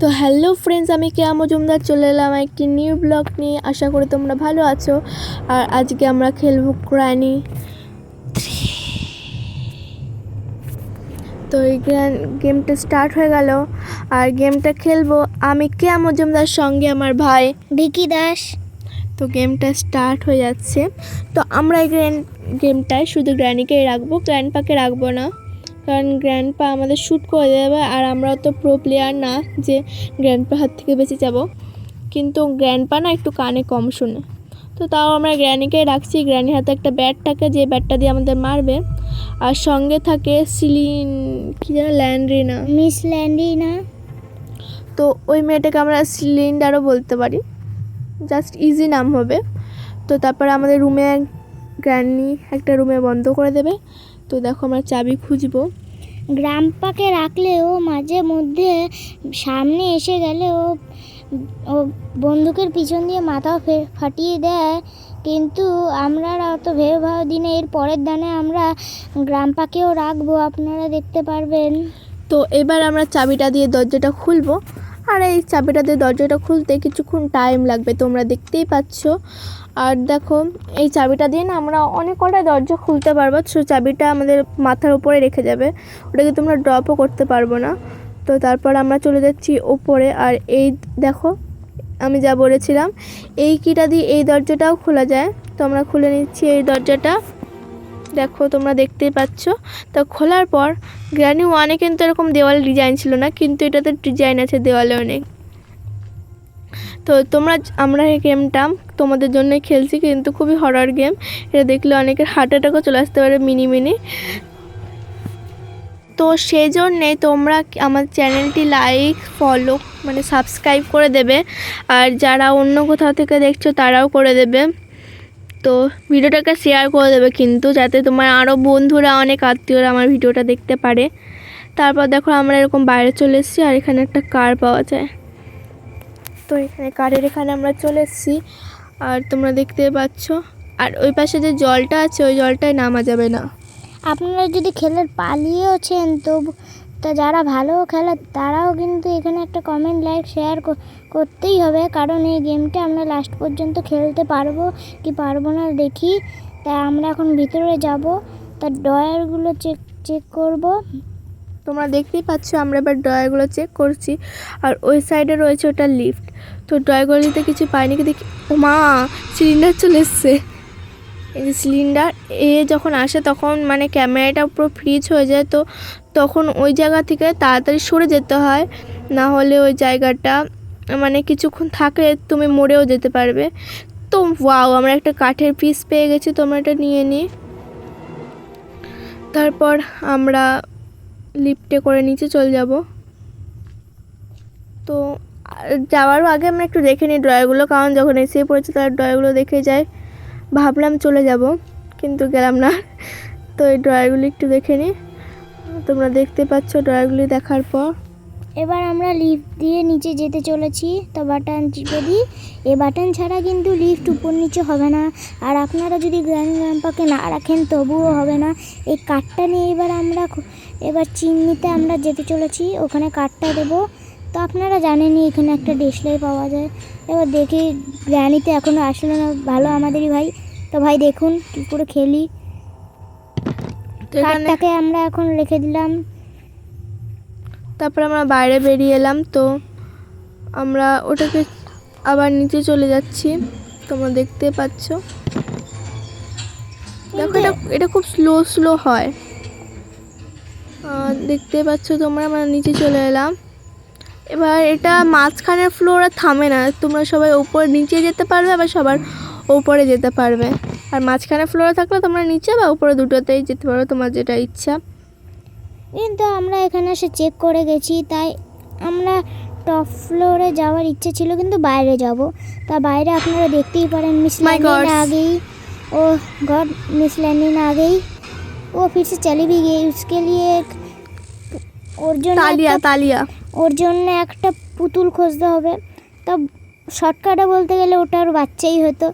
তো hello friends, আমি কেয়া মজুমদার চলে এলাম একটি নিউ ব্লগ নিয়ে। আশা করি তোমরা ভালো আছো। আর আজকে আমরা খেলবো গ্র্যানি 3। তো এই গেমটা স্টার্ট হয়ে গেল। আর গেমটা খেলবো আমি কেয়া মজুমদার সঙ্গে আমার ভাই ভিকি দাস। তো গেমটা স্টার্ট হয়ে যাচ্ছে। তো আমরা এই গেমটায় শুধু গ্র্যানিকেই রাখবো, গ্র্যান্ডপাকে রাখবো না, কারণ গ্র্যান্ডপা আমাদের শ্যুট করে দেবে। আর আমরাও তো প্রো প্লেয়ার না যে গ্র্যান্ডপার হাত থেকে বেঁচে যাব। কিন্তু গ্র্যান্ডপা না একটু কানে কম শুনে, তো তাও আমরা গ্র্যানিকেই রাখছি। গ্র্যানির হাতে একটা ব্যাট থাকে, যে ব্যাটটা দিয়ে আমাদের মারবে। আর সঙ্গে থাকে কি যেন ল্যান্ড্রিনা, মিস ল্যান্ডিনা। তো ওই মেয়েটাকে আমরা সিলিন্ডারও বলতে পারি, জাস্ট ইজি নাম হবে। তো তারপরে আমাদের রুমে গ্র্যানি একটা রুমে বন্ধ করে দেবে। তো দেখো আমরা চাবি খুঁজবো। গ্রাম্পাকে রাখলেও মাঝে মধ্যে সামনে এসে গেলে ও বন্দুকের পিছন দিয়ে মাথাও ফাটিয়ে দেয়। কিন্তু আমরা অত ভেবে দিনে এর পরের দানে আমরা গ্রাম্পাকেও রাখবো, আপনারা দেখতে পারবেন। তো এবার আমরা চাবিটা দিয়ে দরজাটা খুলবো। আর এই চাবিটা দিয়ে দরজাটা খুলতে কিছুক্ষণ টাইম লাগবে, তোমরা দেখতেই পাচ্ছ। আর দেখো এই চাবিটা দিয়ে না আমরা অনেক কটা দরজা খুলতে পারবো। সো চাবিটা আমাদের মাথার উপরে রেখে যাবে, ওটাকে তোমরা ড্রপও করতে পারবো না। তো তারপর আমরা চলে যাচ্ছি ওপরে। আর এই দেখো আমি যা বলেছিলাম, এই কিটা দিয়ে এই দরজাটাও খোলা যায়। তো আমরা খুলে নিচ্ছি এই দরজাটা, দেখো তোমরা দেখতেই পাচ্ছ। তো খোলার পর গ্র্যানি 1-এ কিন্তু এরকম দেওয়াল ডিজাইন ছিল না, কিন্তু এটাতে ডিজাইন আছে দেওয়ালে অনেক। তো আমরা এই গেমটা তোমাদের জন্যই খেলছি, কিন্তু খুবই হরর গেম। এটা দেখলে অনেকের হার্ট অ্যাটাকও চলে আসতে পারে মিনি। তো সেই জন্যে তোমরা আমার চ্যানেলটি লাইক ফলো সাবস্ক্রাইব করে দেবে। আর যারা অন্য কোথাও থেকে দেখছো তারাও করে দেবে। তো ভিডিওটাকে শেয়ার করে দেবে কিন্তু, যাতে তোমার আরও বন্ধুরা, অনেক আত্মীয়রা আমার ভিডিওটা দেখতে পারে। তারপর দেখো আমরা এরকম বাইরে চলে এসেছি। আর এখানে একটা কার পাওয়া যায়। তো এখানে কারের এখানে আমরা চলে এসেছি। আর তোমরা দেখতে পাচ্ছ। আর ওই পাশে যে জলটা আছে, ওই জলটায় নামা যাবে না। আপনারা যদি খেলার পালিয়েওছেন তো যারা ভালো খেলে তারাও কিন্তু এখানে একটা কমেন্ট, লাইক, শেয়ার করতেই হবে। কারণ এই গেমটা আমরা লাস্ট পর্যন্ত খেলতে পারবো কি পারবো না দেখি। তাই আমরা এখন ভিতরে যাব, তার ডয়ারগুলো চেক করব। তোমরা দেখতেই পাচ্ছ আমরা এবার ড্রয়ারগুলো চেক করছি। আর ওই সাইডে রয়েছে ওটা লিফট। তো ড্রয়ারগুলিতে কিছু পাইনি, কি দেখি ও মা, সিলিন্ডার চলে এসছে। এই যে সিলিন্ডার যখন আসে তখন ক্যামেরাটা পুরো ফ্রিজ হয়ে যায়। তো তখন ওই জায়গা থেকে তাড়াতাড়ি সরে যেতে হয়, না হলে ওই জায়গাটা কিছুক্ষণ থাকলে তুমি মরেও যেতে পারবে। তো ওয়াও, আমরা একটা কাঠের পিস পেয়ে গেছি, তোমরা এটা নিয়ে নিই। তারপর আমরা লিফটে করে নিচে চলে যাব। তো যাওয়ারও আগে আমরা একটু দেখে নিই ড্রয়ারগুলো, কারণ যখন এসে পড়েছে তার ড্রয়ারগুলো দেখে যাই। ভাবলাম চলে যাব, কিন্তু গেলাম না। তো এই ড্রয়ারগুলি একটু দেখে নিই। তোমরা দেখতে পাচ্ছ ড্রয়ারগুলি দেখার পর এবার আমরা লিফট দিয়ে নিচে যেতে চলেছি। তো বাটন টিপে দিই। এই বাটন ছাড়া কিন্তু লিফট উপর নিচে হবে না। আর আপনারা যদি গ্র্যান্ডপাকে না রাখেন তবুও হবে না। এই কার্ডটা নিয়ে এবার চিমনিতে আমরা যেতে চলেছি, ওখানে কার্ডটা দেবো। তো আপনারা জানেনই এখানে একটা ডেসলাই পাওয়া যায়। এবার দেখি, গ্র্যানিতে এখনও আসলো না, ভালো আমাদেরই ভাই। তো ভাই দেখুন কী করে খেলি। কার্ডটাকে আমরা এখন রেখে দিলাম। তারপর আমরা বাইরে বেরিয়ে এলাম। তো আমরা ওটাকে আবার নিচে চলে যাচ্ছি, তোমরা দেখতে পাচ্ছ। দেখো এটা খুব স্লো হয়, দেখতে পাচ্ছ তোমরা। আমরা নিচে চলে এলাম। এবার এটা মাঝখানের ফ্লোরে থামে না, তোমরা সবাই উপরে নিচে যেতে পারবে, আবার সবার উপরে যেতে পারবে। আর মাঝখানে ফ্লোরে থাকলে তোমরা নিচে বা উপরে দুটোতেই যেতে পারবে, তোমার যেটা ইচ্ছা। কিন্তু আমরা এখানে এসে চেক করে গেছি, তাই আমরা টপ ফ্লোরে যাওয়ার ইচ্ছে ছিল, কিন্তু বাইরে যাব। তা বাইরে আপনারা দেখতেই পারেন মিস ল্যান্ডিনা আগেই। ও गॉड, मिस लैंडिना आ गई। वो फिर से चली भी गई। उसके लिए ওর জন্য একটা পুতুল খুঁজতে হবে। তো শর্টকাটে বলতে গেলে ওটা ওর বাচ্চাই হতো।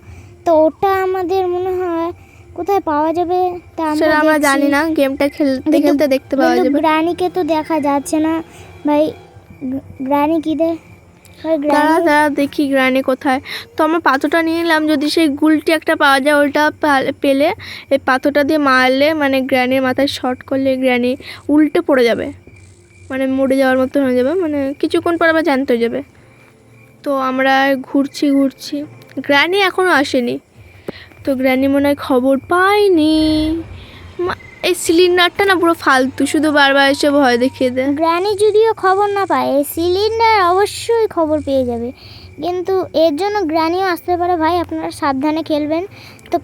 তো ওটা আমাদের মনে হয় কোথায় পাওয়া যাবে তা আমরা জানি না, গেমটা খেলতে খেলতে দেখতে পাওয়া যাবে। গ্র্যানিকে তো দেখা যাচ্ছে না ভাই। গ্রানি কি দে দাঁড়া দাঁড়া দেখি গ্রানি কোথায়। তো আমরা পাথরটা নিয়ে নিলাম, যদি সেই গুলটি একটা পাওয়া যায় ওইটা পেলে এই পাথরটা দিয়ে মারলে মানে গ্রানির মাথায় শর্ট করলে গ্রানি উল্টে পড়ে যাবে, মানে মরে যাওয়ার মতো হয়ে যাবে, মানে কিছুক্ষণ পর আবার জ্যান্ত হয়ে যাবে। তো আমরা ঘুরছি গ্রানি এখনও আসেনি। তো গ্রানি মনে হয় খবর পাইনি। এই সিলিন্ডারটা না পুরো ফালতু, শুধু বারবার এসে ভয় দেখিয়ে দেয়। গ্রানি যদিও খবর না পায়, এই সিলিন্ডার অবশ্যই খবর পেয়ে যাবে, কিন্তু এর জন্য গ্রানিও আসতে পারে। ভাই আপনারা সাবধানে খেলবেন। তো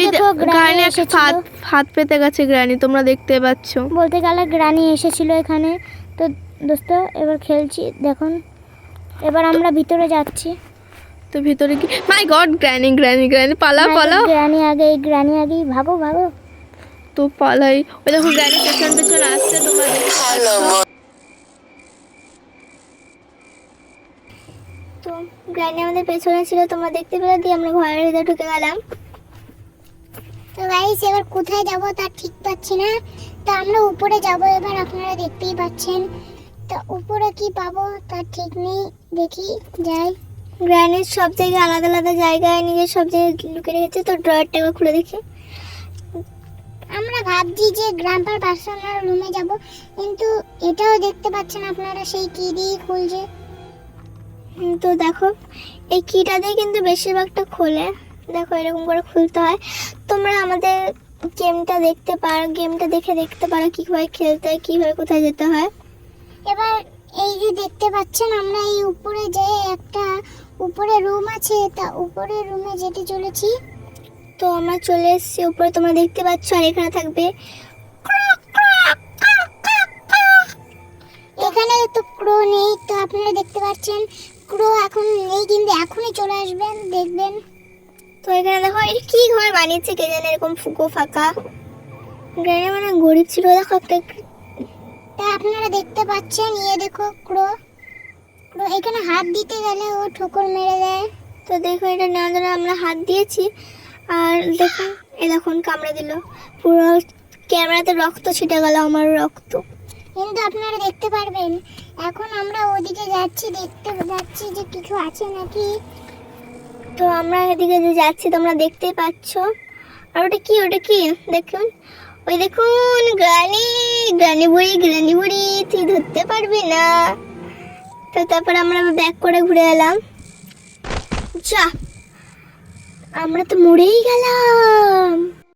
দেখো গ্রানি এসেছিল, ফাঁদ পেতে গেছে গ্রানি, তোমরা দেখতে পাচ্ছ। বলতে গেলে গ্রানি এসেছিল এখানে। তো দোস্ত এবার খেলছি দেখুন, এবার আমরা ভিতরে যাচ্ছি। তো ভিতরে কি, মাই গড গ্রানি পালাও। গ্রানি আগেই ভাগো। তো পালাই, ওই দেখো গ্রানি পেছন আসছে, তোমরা দেখতে পাচ্ছ। তো গ্রানি আমাদের পেছনে ছিল, তোমরা দেখতে পেলে, দিয়ে আমরা ঘরের ভিতরে ঢুকে গেলাম। তো গাইস এবার কোথায় যাব তা ঠিক পাচ্ছি না, তো আমরা উপরে যাব এবার, আপনারা দেখতেই পাচ্ছেন। তো উপরে কি পাবো তার ঠিক নেই, দেখি যাই। গ্রানির সব জায়গায় আলাদা জায়গায় নিজের সব জায়গায় লুকিয়ে রেখেছে। তো ড্রয়ারটা খুলে দেখি। আমরা ভাবছি যে গ্রাম্পার পার্সোনাল রুমে যাব, কিন্তু এটাও দেখতে পাচ্ছেন আপনারা সেই কি দিয়ে খুলছে। তো দেখো এই কিটা দিয়ে কিন্তু বেশিরভাগটা খোলে, দেখো এরকম করে খুলতে হয়। তোমরা আমাদের গেমটা দেখে দেখতে পারো কীভাবে খেলতে হয়, কীভাবে কোথায় যেতে হয়। এবার এই যে দেখতে পাচ্ছেন আমরা এই উপরে যে একটা উপরে রুম আছে, তা উপরে রুমে যেতে চলেছি। তো আমরা চলে এসেছি উপরে, তোমরা দেখতে পাচ্ছ। আর এখানে থাকবে, এখানে তো ক্রো নেই, তো আপনারা দেখতে পাচ্ছেন ক্রো এখন নেই, কিন্তু এখনই চলে আসবেন দেখবেন। তো এখানে দেখো এটা কি ঘর বানিয়েছে কে জানে, এরকম ফুকো ফাঁকা। গ্রানি মানে গরিব ছিল, দেখো একটা। তা আপনারা দেখতে পাচ্ছেন দেখো ক্রো এখানে হাত দিতে গেলে ও ঠোকর মেরে দেয়। তো দেখো এটা নেওয়ার জন্য আমরা হাত দিয়েছি, আর দেখুন দেখুন কামড়ে দিল, পুরো ক্যামেরাতে রক্ত ছিটে গেল, আমার রক্ত। কিন্তু আপনারা দেখতে পারবেন এখন আমরা ওদিকে দেখতে যাচ্ছি যে কিছু আছে নাকি। তো আমরা এদিকে যে যাচ্ছি তোমরা দেখতেই পাচ্ছ। আর ওটা কি দেখুন, ওই দেখুন গ্রানি বুড়ি তুই ধরতে পারবি না। তো তারপর আমরা ব্যাক করে ঘুরে এলাম। যা আমরা তো মরেই গেলাম।